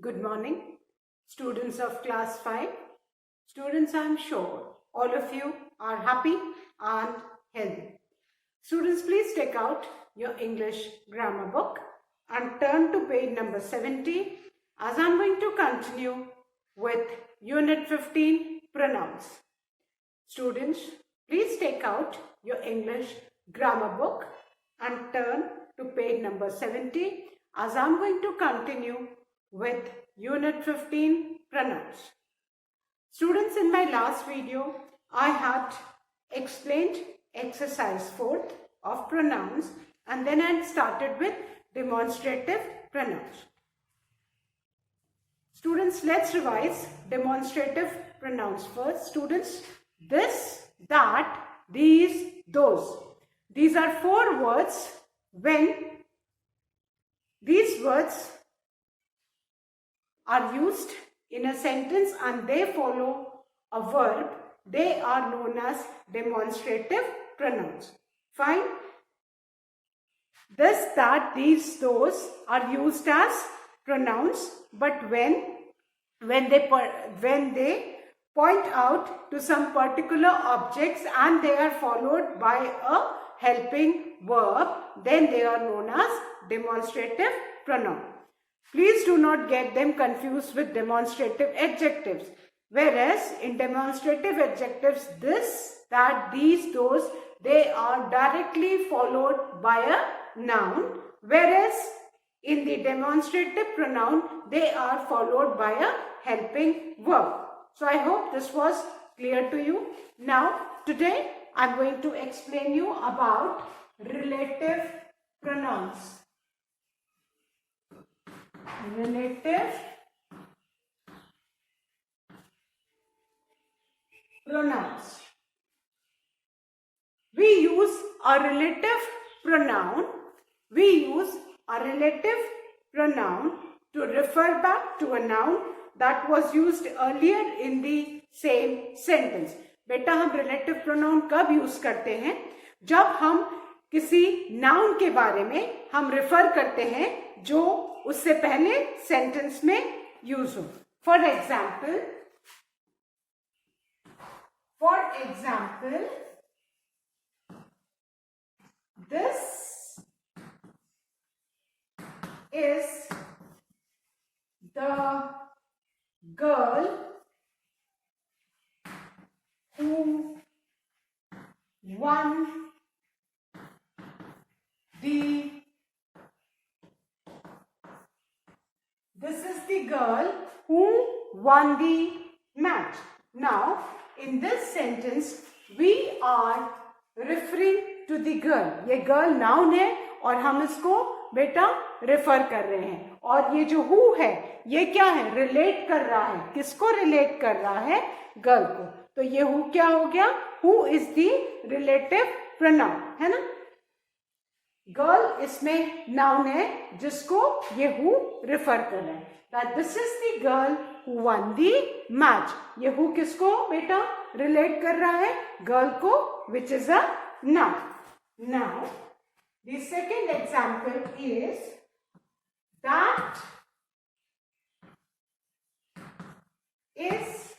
Good morning, students of class 5. Students, I am sure all of you are happy and healthy. Students, please take out your English grammar book and turn to page number 70 as I am going to continue with Unit 15 Pronouns. Students, please take out your English grammar book and turn to page number 70 as I am going to continue with Unit 15 Pronouns. Students, in my last video, I had explained exercise 4th of pronouns and then I started with demonstrative pronouns. Students, let's revise demonstrative pronouns first. Students, this, that, these, those. These are 4 words. When these words are used in a sentence and they follow a verb, they are known as demonstrative pronouns. Fine. This, that, these, those are used as pronouns, but when they point out to some particular objects and they are followed by a helping verb, then they are known as demonstrative pronoun. Please do not get them confused with demonstrative adjectives. Whereas in demonstrative adjectives, this, that, these, those, they are directly followed by a noun. Whereas in the demonstrative pronoun, they are followed by a helping verb. So I hope this was clear to you. Now, today I am going to explain you about relative pronouns. Relative pronouns. We use a relative pronoun. To refer back to a noun that was used earlier in the same sentence. बेटा हम relative pronoun कब use करते हैं? जब हम किसी noun के बारे में हम refer करते हैं जो उससे पहले sentence में use हो. For example, this is the girl who won the girl who won the match. Now, in this sentence, we are referring to the girl. ये girl noun है और हम इसको बेटा refer कर रहे हैं. और ये जो who है, ये क्या है? Relate कर रहा है. किसको relate कर रहा है? Girl को. तो ये who क्या हो गया? Who is the relative pronoun, है ना? Girl इसमें noun है जिसको ये who refer कर रहा है. That this is the girl who won the match. ये who किसको बेटा relate कर रहा है? Girl को, which is a noun. Now, the second example is that is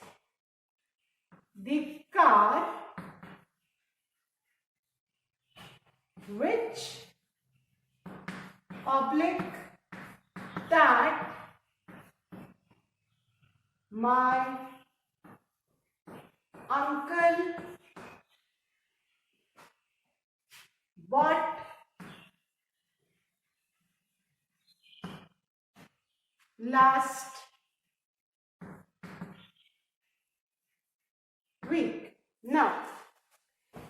the car which that my uncle bought last week. Now,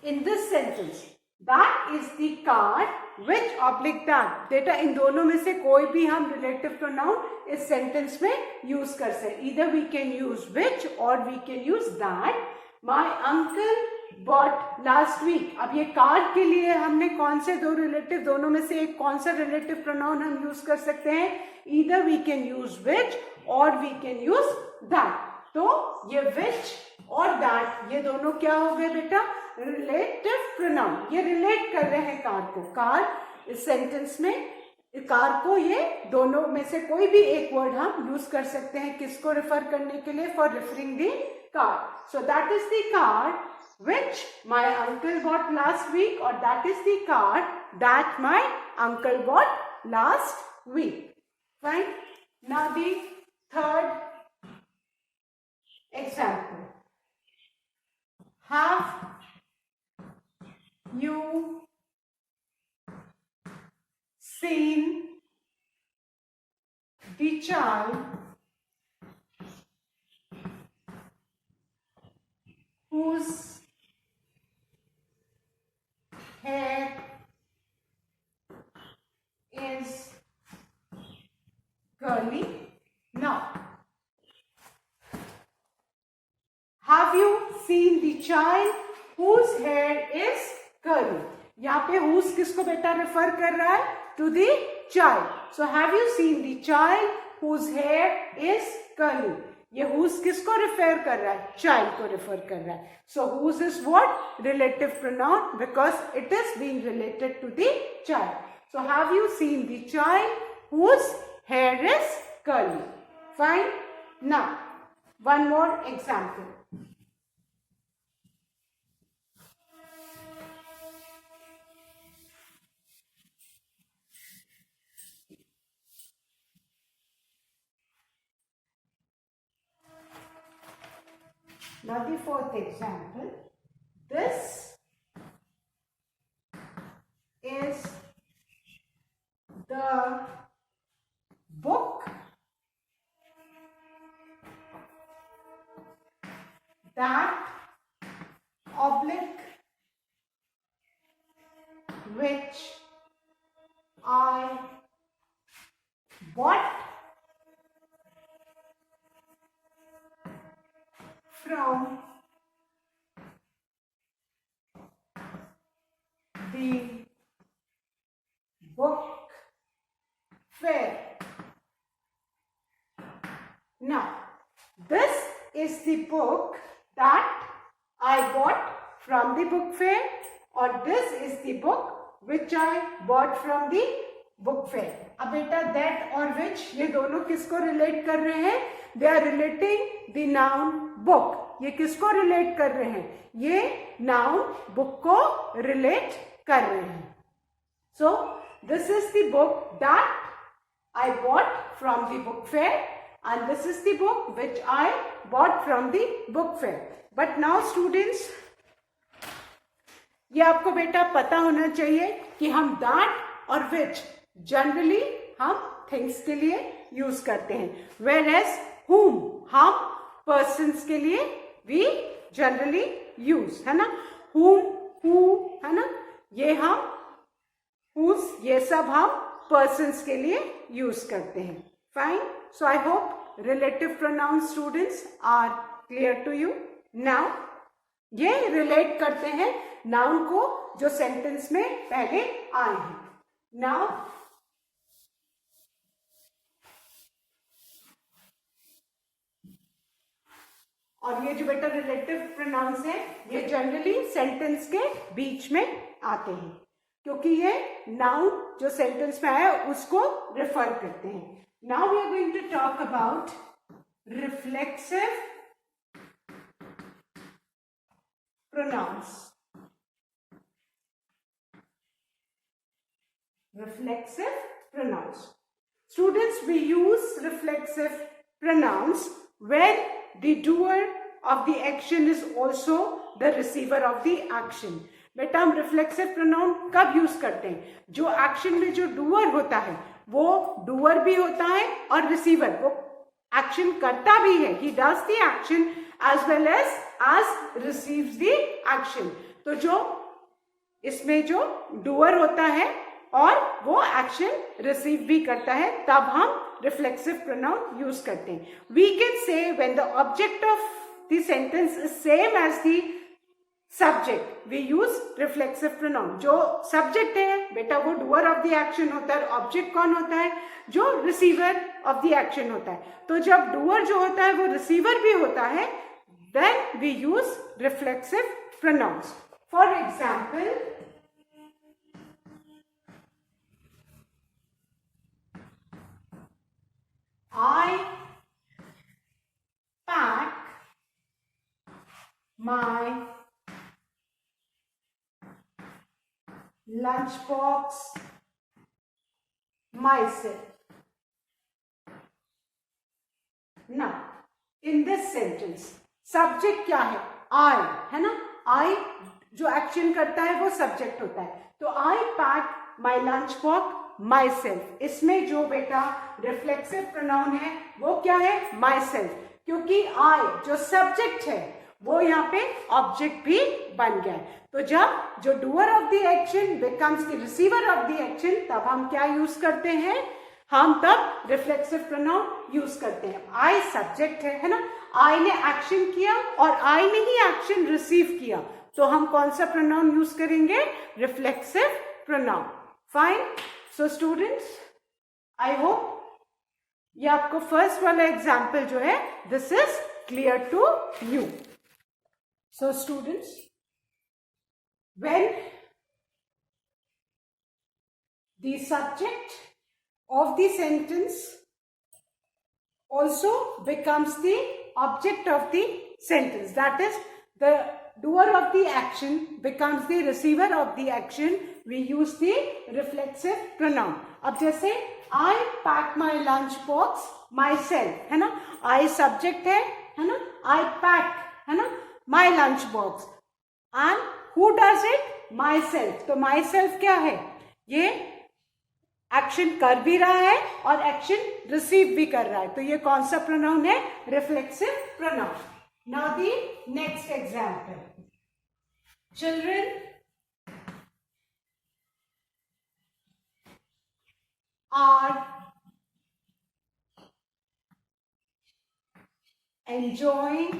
in this sentence, that is the car which that. बेटा इन दोनों में से कोई भी हम relative pronoun इस sentence में use कर सकते. Either we can use which or we can use that. My uncle bought last week. अब ये car के लिए हमने कौन से दो relative, दोनों में से एक कौन सा relative pronoun हम use कर सकते हैं? Either we can use which or we can use that. तो ये which और that ये दोनों क्या हो गए बेटा? Relative pronoun. ये रिलेट कर रहे हैं कार को. कार इस सेंटेंस में कार को ये दोनों में से कोई भी एक वर्ड हम यूज कर सकते हैं किसको रेफर करने के लिए, for referring the car. So that is the car which my uncle got last week, or that is the card that my uncle got last week. Fine. Now the third example. Have you seen the child whose hair is curly? Now, have you seen the child whose hair is curly? यहाँ पे whose किसको बेटा refer कर रहा है? To the child. So have you seen the child whose hair is curly? ये whose किसको refer कर रहा है? Child को रेफर कर रहा है. So whose is what? Relative pronoun, because it is being related to the child. So have you seen the child whose hair is curly? Fine. Now one more example. Now the fourth example. This is the book that oblique which I bought from the book fair. Now, this is the book that I bought from the book fair, or this is the book which I bought from the book fair. अब बेटा that और which ये दोनों किसको relate कर रहे हैं? They are relating the noun book. ये किसको relate कर रहे हैं? ये noun book को relate कर रहे हैं. So this is the book that I bought from the book fair, and this is the book which I bought from the book fair. But now students, ये आपको बेटा पता होना चाहिए कि हम that और which जनरली हम थिंग्स के लिए यूज करते हैं, whereas whom हम persons के लिए we जनरली यूज, है ना. whom, who, है ना, ये हम whose, ये सब हम persons के लिए यूज करते हैं. Fine. So I hope relative pronoun students are clear to you. Now ये रिलेट करते हैं नाउन को जो सेंटेंस में पहले आए हैं. नाउ और ये जो बेटा रिलेटिव प्रोनाउंस है ये जनरली सेंटेंस के बीच में आते हैं, क्योंकि ये नाउन जो सेंटेंस में आया उसको रेफर करते हैं. Now we are going to talk about reflexive pronouns. Reflexive pronouns. Students, we use reflexive pronouns when the doer of the action is also the receiver of the action. बेटा हम reflexive pronoun कब use करते हैं? जो action में जो doer होता है वो doer भी होता है और receiver, वो एक्शन करता भी है, he does the action as well as receives the action. तो जो इसमें जो doer होता है और वो एक्शन रिसीव भी करता है, तब हम रिफ्लेक्सिव प्रोनाउन यूज करते हैं. We can say when the object of the sentence is same as the subject we use reflexive pronoun. जो सब्जेक्ट है बेटा वो डूअर ऑफ द एक्शन होता है, ऑब्जेक्ट कौन होता है? जो रिसीवर ऑफ द एक्शन होता है. तो जब डूअर जो होता है वो रिसीवर भी होता है, then we use reflexive pronouns. For example, my lunchbox, myself. Now, in this sentence, subject क्या है? I, है ना? I जो एक्शन करता है वो सब्जेक्ट होता है. तो I pack my lunchbox myself. इसमें जो बेटा रिफ्लेक्सिव प्रोनाउन है वो क्या है? myself. क्योंकि I जो सब्जेक्ट है वो यहाँ पे ऑब्जेक्ट भी बन गया. तो जब जो doer of the action becomes the receiver of the action, तब हम क्या यूज करते हैं? हम तब रिफ्लेक्सिव प्रोनाउन यूज करते हैं. आई सब्जेक्ट है ना? आई ने एक्शन किया और आई ने ही एक्शन रिसीव किया, तो हम कौन सा प्रोनाउन यूज करेंगे? Reflexive pronoun. Fine. So students, I hope ये आपको फर्स्ट वाला एग्जाम्पल जो है this is clear to you. So students, when the subject of the sentence also becomes the object of the sentence, that is the doer of the action becomes the receiver of the action, we use the reflexive pronoun. अब जैसे I pack my lunch box myself, है ना? I subject है ना? I pack है ना my lunch box, and who does it? myself. तो myself क्या है? ये एक्शन कर भी रहा है और एक्शन रिसीव भी कर रहा है, तो ये कौन सा प्रोनाउन है? Reflexive pronoun. Now the next example. Children are enjoying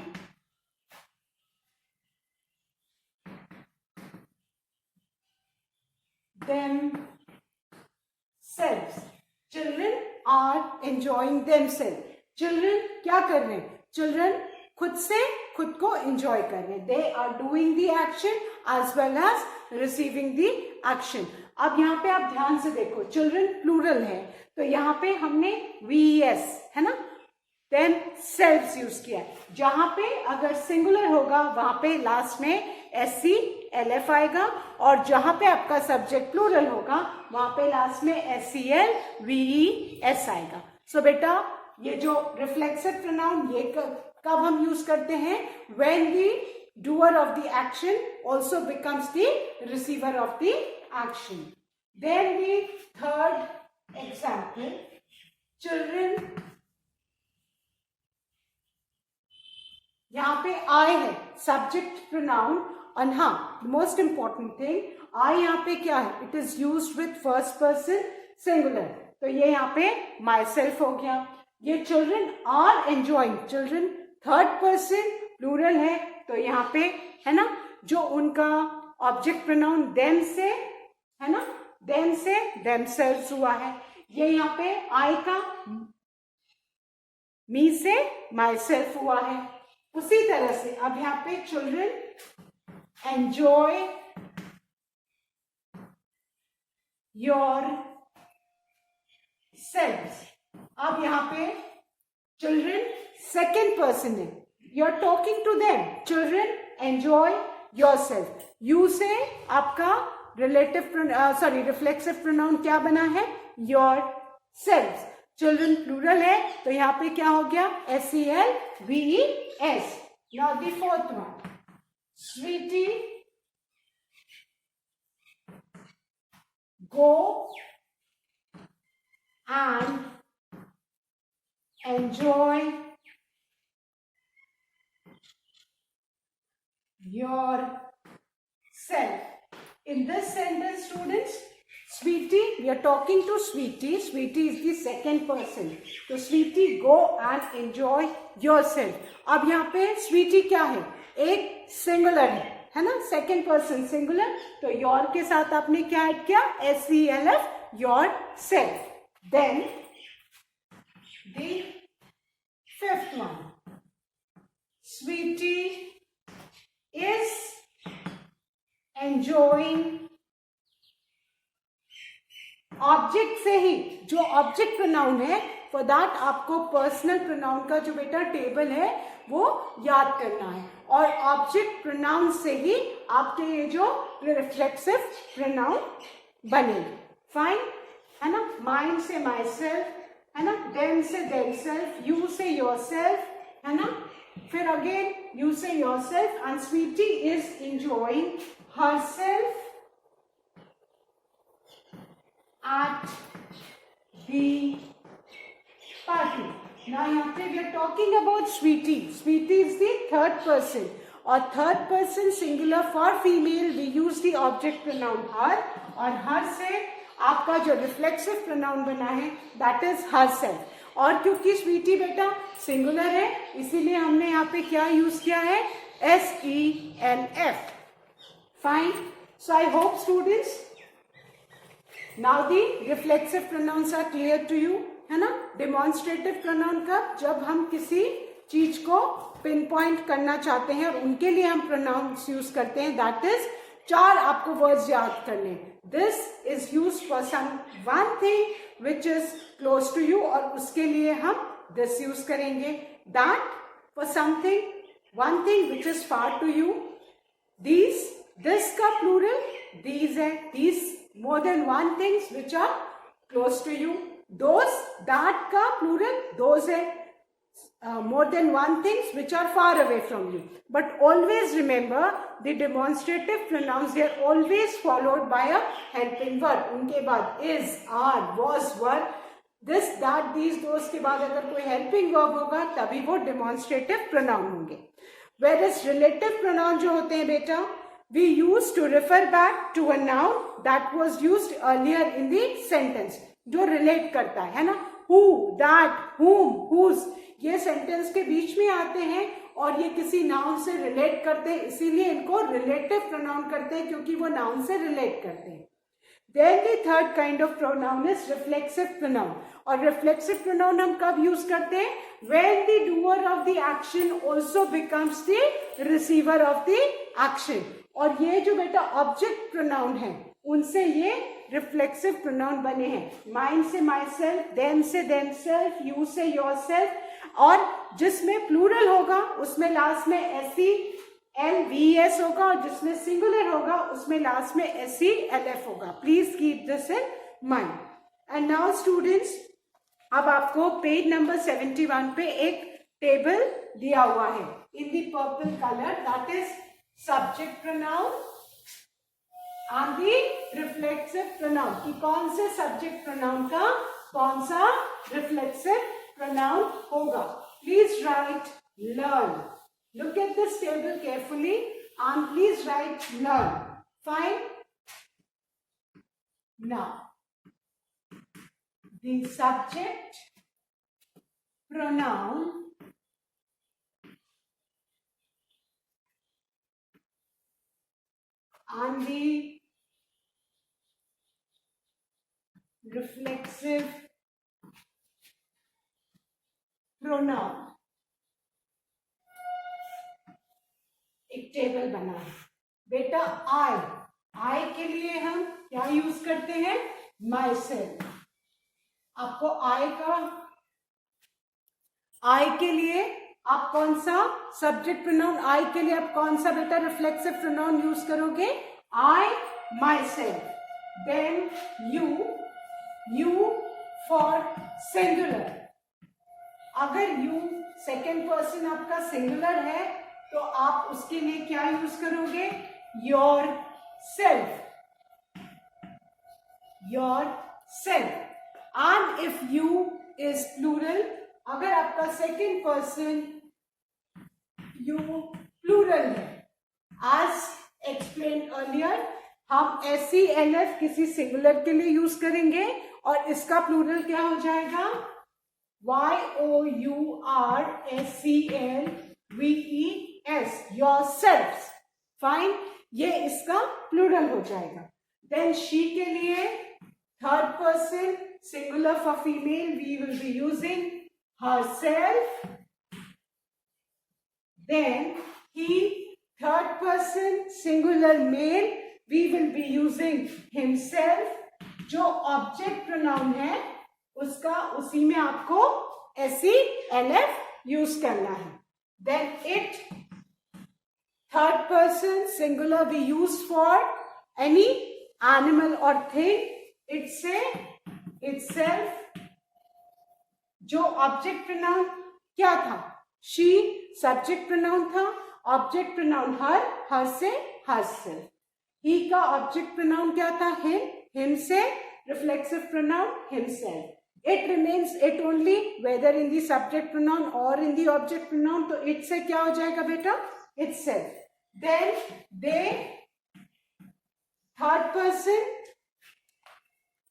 themselves. Children are enjoying themselves. Children क्या कर रहे हैं? Children खुद से खुद को enjoy कर रहे हैं. They are doing the action as well as receiving the action. अब यहाँ पे आप ध्यान से देखो, children plural है, तो यहाँ पे हमने VES है ना, then selves यूज किया. जहां पे अगर सिंगुलर होगा वहां पे लास्ट में SELF आएगा, और जहां पे आपका सब्जेक्ट प्लूरल होगा वहां पे लास्ट में SELVES आएगा. सो बेटा ये जो रिफ्लेक्सिव प्रोनाउन ये कब हम यूज करते हैं? When the doer of the action also becomes the receiver of the action. Then the third example. Children, यहाँ पे आई है सब्जेक्ट प्रोनाउन, और हाँ मोस्ट इंपॉर्टेंट थिंग, आई यहाँ पे क्या है? It is used with first person singular, तो ये यहाँ पे माई सेल्फ हो गया. ये children are enjoying, children third person plural है, तो यहाँ पे है ना जो उनका ऑब्जेक्ट प्रोनाउन देम से है ना, देम से देमसेल्व्स हुआ है. ये यहाँ पे आई का मी से माई सेल्फ हुआ है. उसी तरह से अब यहाँ पे चिल्ड्रन एंजॉय योर सेल्व्स. अब यहाँ पे चिल्ड्रन सेकेंड पर्सन है, you are talking to them. Children enjoy yourself. You से आपका रिफ्लेक्सिव प्रोनाउन क्या बना है? Your selves. चिल्ड्रन प्लूरल है, तो यहाँ पे क्या हो गया? SELVES. Now the fourth one. Sweetie go and enjoy yourself. In this sentence, students, Sweetie, we are talking to Sweetie. Sweetie is the second person. तो Sweetie, go and enjoy yourself. अब यहाँ पे Sweetie क्या है? एक singular है ना, second person singular, तो योर के साथ आपने क्या ऐड किया? SELF, yourself. Then the fifth one. Sweetie is enjoying. Object से ही, जो ऑब्जेक्ट प्रोनाउन है फॉर दैट आपको पर्सनल प्रोनाउन का जो बेटा टेबल है वो याद करना है, और ऑब्जेक्ट प्रोनाउन से ही आपके ये जो रिफ्लेक्सिव प्रोनाउन बनेंगे. फाइन है ना. माइंड से माई सेल्फ है ना, देम से देम सेल्फ, यू से योर सेल्फ है ना, फिर अगेन यू से yourself, and sweetie is enjoying herself at the party. Now यहाँ पे we are talking about sweetie. Sweetie is the third person, और third person singular for female we use the object pronoun her, और her से आपका जो reflexive pronoun बना है that is herself. और क्योंकि sweetie बेटा singular है इसीलिए हमने यहाँ पे क्या यूज किया है, SELF. Fine. So I hope students now the reflexive pronouns are clear to you, है ना. demonstrative pronoun कब, जब हम किसी चीज को पिन पॉइंट करना चाहते हैं और उनके लिए हम प्रोनाउंस यूज करते हैं. दैट इज 4 आपको वर्ड्स याद करने. This is use for some one thing which is close to you, और उसके लिए हम दिस यूज करेंगे. That for something one thing which is far to you. This का प्लूरल दीज है. These more than one things which are close to you. Those, that ka plural, those hai more than one things which are far away from you. But always remember the demonstrative pronouns, they are always followed by a helping verb. unke baad is, are, was, were, this, that, these, those के बाद अगर कोई helping verb होगा तभी वो demonstrative pronoun होंगे. Whereas relative pronoun जो होते हैं बेटा, we use to refer back to a noun that was used earlier in the sentence, जो relate करता है ना. who, that, whom, whose, ये sentence के बीच में आते हैं और ये किसी noun से relate करते हैं, इसीलिए इनको relative pronoun करते हैं क्योंकि वो noun से relate करते हैं. Then the third kind of pronoun is reflexive pronoun. और reflexive pronoun हम कब use करते हैं, when the doer of the action also becomes the receiver of the action. और ये जो बेटा ऑब्जेक्ट प्रोनाउन है उनसे ये रिफ्लेक्सिव प्रोनाउन बने हैं. माइंड से माई सेल्फ, देम से देम सेल्फ, यू से योर सेल्फ, और जिसमें प्लूरल होगा उसमें लास्ट में SELVS होगा, और जिसमें सिंगुलर होगा उसमें लास्ट में SELF होगा. Please keep this in mind. And now students, अब आपको पेज नंबर 71 पे एक टेबल दिया हुआ है in the purple colour, that is subject pronoun and the reflexive pronoun. कि कौन से subject pronoun का कौन सा reflexive pronoun होगा. Please write learn. Look at this table carefully and please write learn. Fine. Now the subject pronoun and the reflexive pronoun एक table बना है बेटा. आई के लिए हम क्या यूज करते हैं, माई सेल्फ. आपको आई के लिए आप कौन सा सब्जेक्ट प्रोनाउन, आई के लिए आप कौन सा बेटा रिफ्लेक्सिव प्रोनाउन यूज करोगे, I, myself. Then you for singular. अगर यू सेकेंड पर्सन आपका सिंगुलर है तो आप उसके लिए क्या यूज करोगे, yourself. And if you is plural, अगर आपका सेकेंड पर्सन यू प्लूरल है, एज एक्सप्लेन अर्लियर, हम SELF किसी सिंगुलर के लिए यूज करेंगे और इसका प्लूरल क्या हो जाएगा, YOURSELVES, योरसेल्फ. फाइन, ये इसका प्लूरल हो जाएगा. देन शी के लिए third person singular for female we will be using herself. Then he, third person singular male, we will be using himself. जो ऑब्जेक्ट प्रोनाउन है उसका उसी में आपको SELF यूज करना है. Then it, third person singular we use for any animal or thing. It से itself. जो ऑब्जेक्ट प्रोनाउन क्या था? she सब्जेक्ट प्रोनाउन था, ऑब्जेक्ट प्रोनाउन हर से herself. he का ऑब्जेक्ट प्रोनाउन क्या था? him से reflexive pronoun himself. it remains it only whether in the subject pronoun or in the object pronoun. तो it से क्या हो जाएगा बेटा? itself. Then they, third person,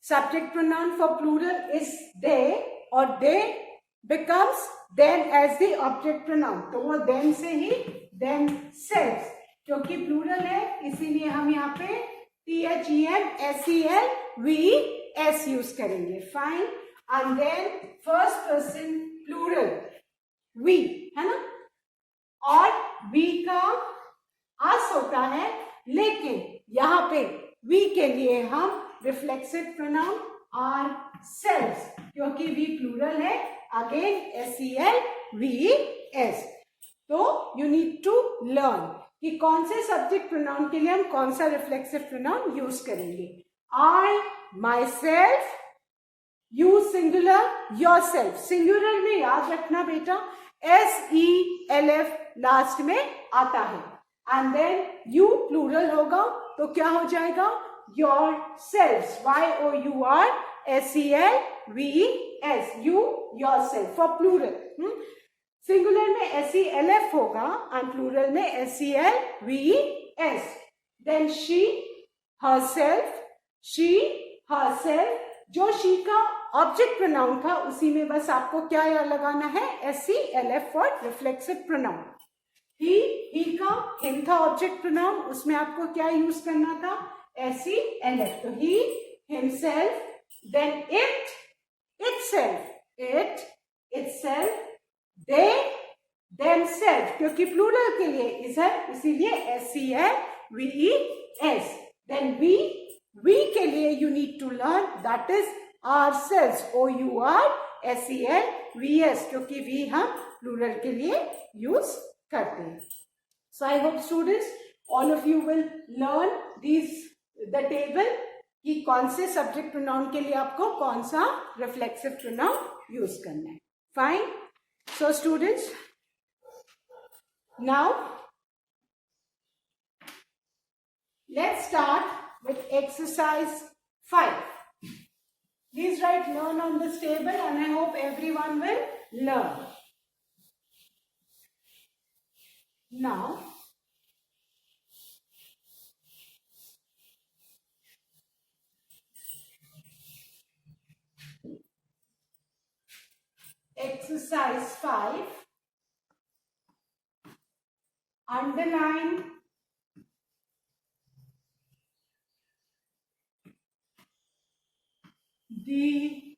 subject pronoun for plural is they, or they becomes then as the object pronoun. तो वो then से ही themselves, क्योंकि plural है इसीलिए हम यहाँ पे THEMSELVES यूज करेंगे. Fine. And then first person plural we, है ना, और we का us होता है, लेकिन यहाँ पे we के लिए हम रिफ्लेक्सिव प्रोनाउन ourselves, क्योंकि we plural है, अगेन SELVES. तो you need to learn कि कौन से सब्जेक्ट प्रोनाउन के लिए हम कौन सा रिफ्लेक्सिव प्रोनाउन यूज करेंगे. I, myself, you singular, yourself. Singular में याद रखना बेटा SELF लास्ट में आता है. एंड देन you प्लूरल होगा तो क्या हो जाएगा? yourselves. YOURSELVES. you, yourself for plural. Singular में SELF होगा एंड प्लूरल में SELVES. देन she, herself, जो she का ऑब्जेक्ट प्रोनाउन था उसी में बस आपको क्या याद लगाना है? SELF for reflexive pronoun. he का him था ऑब्जेक्ट प्रोनाउन, उसमें आपको क्या यूज करना था? SELF. तो he, himself, then it, itself, they, themselves, क्योंकि प्लूरल के लिए इज है इसीलिए SELVES. then we के लिए you need to learn that is ourselves. OURSELVES, क्योंकि we हम प्लूरल के लिए यूज करते हैं. So I hope students all of you will learn the table कि कौन से सब्जेक्ट प्रोनाउन के लिए आपको कौन सा रिफ्लेक्सिव प्रोनाउन यूज करना है. Fine. So students, now let's start with exercise 5. Please write learn on this table and I hope everyone will learn. Now, exercise 5, underline the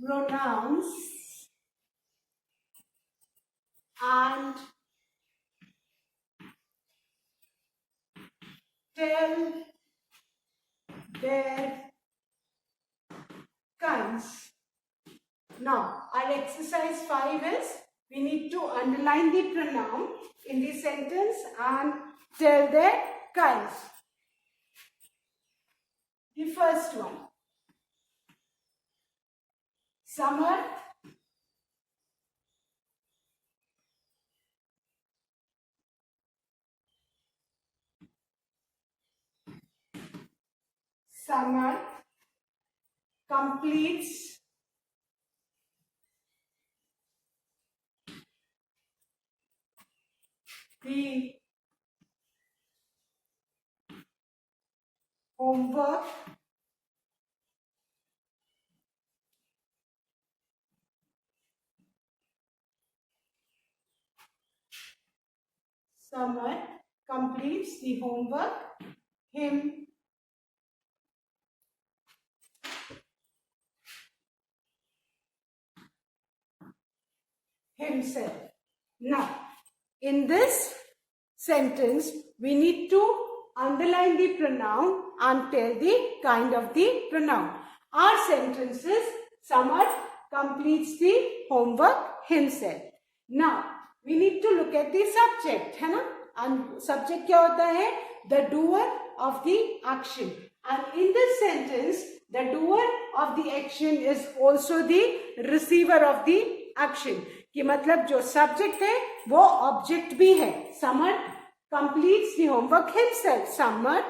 pronouns and tell their kinds. Now, our exercise 5 is we need to underline the pronoun in the sentence and tell their kinds. The first one, summer, completes the homework Summer completes the homework himself. Now, in this sentence, we need to underline the pronoun and tell the kind of the pronoun. Our sentence is Samarth completes the homework himself. Now we need to look at the subject, है ना? And subject क्या होता है? The doer of the action. And in this sentence, the doer of the action is also the receiver of the action. कि मतलब जो subject है वो object भी है. Samarth completes the homework himself. Samarth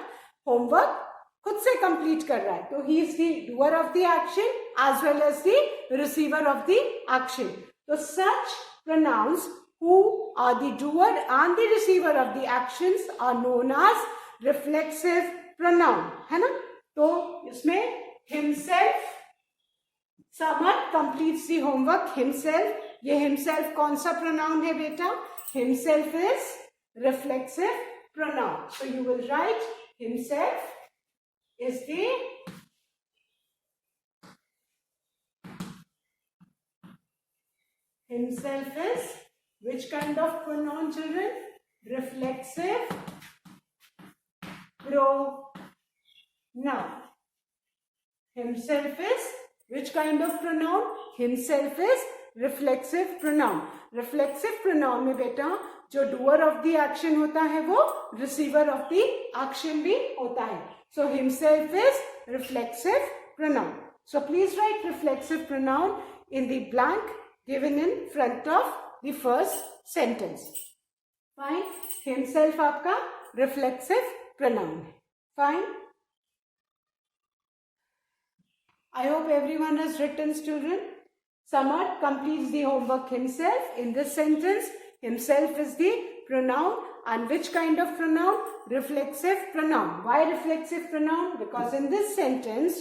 homework खुद से complete कर रहा है. तो he is the doer of the action as well as the receiver of the action. So such pronouns who are the doer and the receiver of the actions are known as reflexive pronoun, है ना? तो इसमें himself, Samarth completes the homework himself. ये himself कौन सा pronoun है बेटा? Himself is reflexive pronoun. So you will write himself is the himself is which kind of pronoun, children? Reflexive pronoun. Himself is which kind of pronoun? Himself is reflexive pronoun. Reflexive pronoun में बेटा जो doer of the action होता है वो receiver of the action भी होता है. So himself is reflexive pronoun. So please write reflexive pronoun in the blank given in front of the first sentence. Fine. Himself आपका reflexive pronoun है. Fine. I hope everyone has written, children. Samarth completes the homework himself. In this sentence, himself is the pronoun. And which kind of pronoun? Reflexive pronoun. Why reflexive pronoun? Because in this sentence,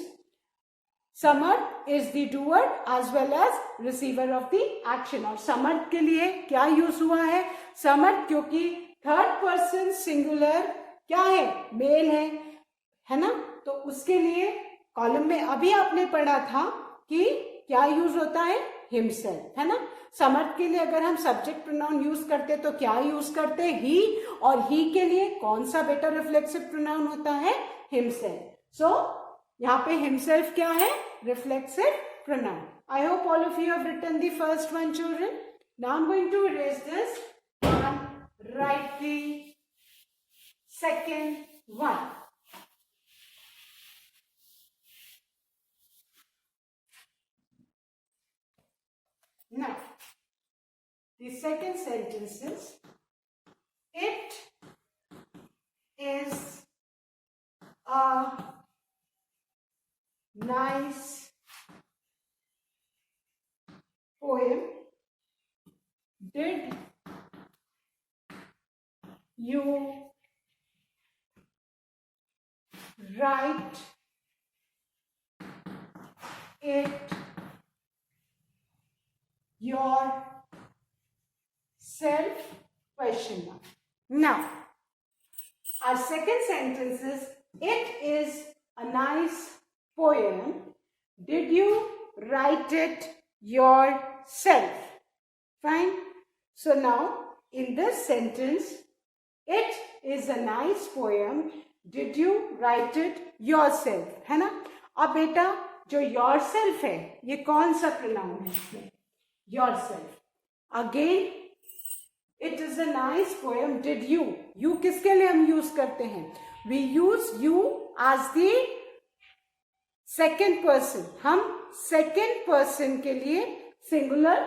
Samarth is the doer as well as receiver of the action. और Samarth के लिए क्या use हुआ है? Samarth क्योंकि third person singular क्या है? Mail है ना? तो उसके लिए कॉलम में अभी आपने पढ़ा था कि क्या यूज होता है? हिमसेल्फ, है ना? समर्थ के लिए अगर हम सब्जेक्ट प्रोनाउन यूज करते तो क्या यूज करते? ही. और ही के लिए कौन सा बेटर रिफ्लेक्सिव प्रोनाउन होता है? हिमसेल्फ. सो यहाँ पे हिमसेल्फ क्या है? Reflexive pronoun. I hope all of you have written the first one, children. Now I'm going to erase this and write the second one. Now, the second sentence is, it is a nice poem. Did you write it yourself? Question mark. Now, our second sentence is, it is a nice poem. Did you write it yourself? Fine. So now, in this sentence, it is a nice poem. Did you write it yourself? है ना? अब बेटा जो yourself है, ये कौन सा pronoun है इसमें? Yourself. Again, it is a nice poem. Did you? You किसके लिए हम यूज करते हैं? We use you as the second person. हम second person के लिए singular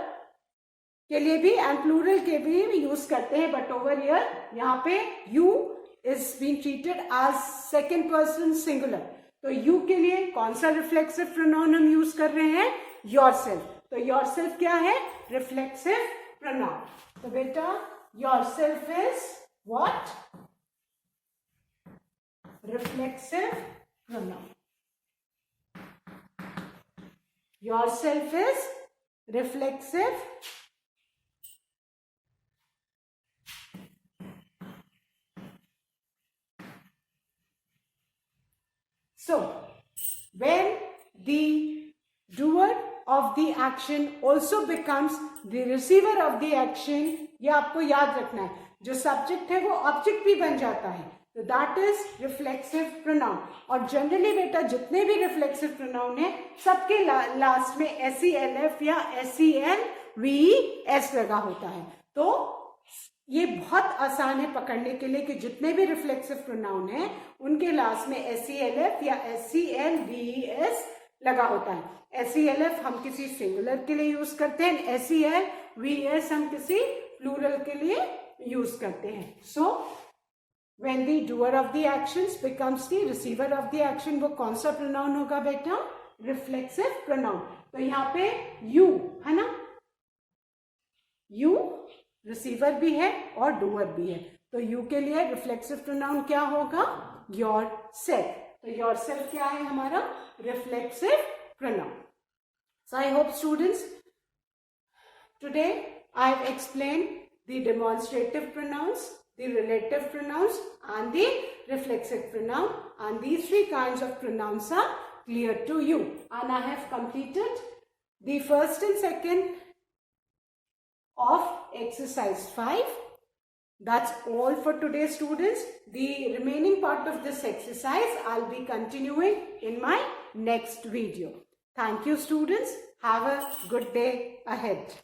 के लिए भी and plural के भी यूज करते हैं. But over here, यहाँ पे you is being treated as second person singular. तो you के लिए कौन सा reflexive pronoun हम यूज कर रहे हैं? Yourself. तो yourself क्या है? Reflexive pronoun. तो बेटा yourself is what? Reflexive pronoun. Yourself is reflexive so when the doer of the action also becomes the receiver of the action, ये आपको याद रखना है. जो सब्जेक्ट है वो ऑब्जेक्ट भी बन जाता है. तो दैट इज रिफ्लेक्सिव प्रोनाउन। और जनरली बेटा जितने भी रिफ्लेक्सिव प्रोनाउन है सबके लास्ट में SELF या SELVES लगा होता है। तो ये बहुत आसान है पकड़ने के लिए कि जितने भी रिफ्लेक्सिव प्रोनाउन है उनके लास्ट में SELF या SELVES लगा होता है। SELF हम किसी सिंगुलर के लिए यूज करते हैं, SELVES हम किसी प्लूरल के लिए यूज करते हैं। सो when the doer of the actions becomes the receiver of the action, वो कौन सा प्रोनाउन होगा बेटा? Reflexive pronoun. तो यहाँ पे यू है ना, यू रिसीवर भी है और डूअर भी है, तो यू के लिए रिफ्लेक्सिव प्रोनाउन क्या होगा? Your self. तो योर सेल्फ क्या है हमारा? Reflexive pronoun. So I hope students today I have explained the demonstrative pronouns, the relative pronouns and the reflexive pronoun, and these three kinds of pronouns are clear to you, and I have completed the first and second of exercise 5. That's all for today students. The remaining part of this exercise I'll be continuing in my next video. Thank you students. Have a good day ahead.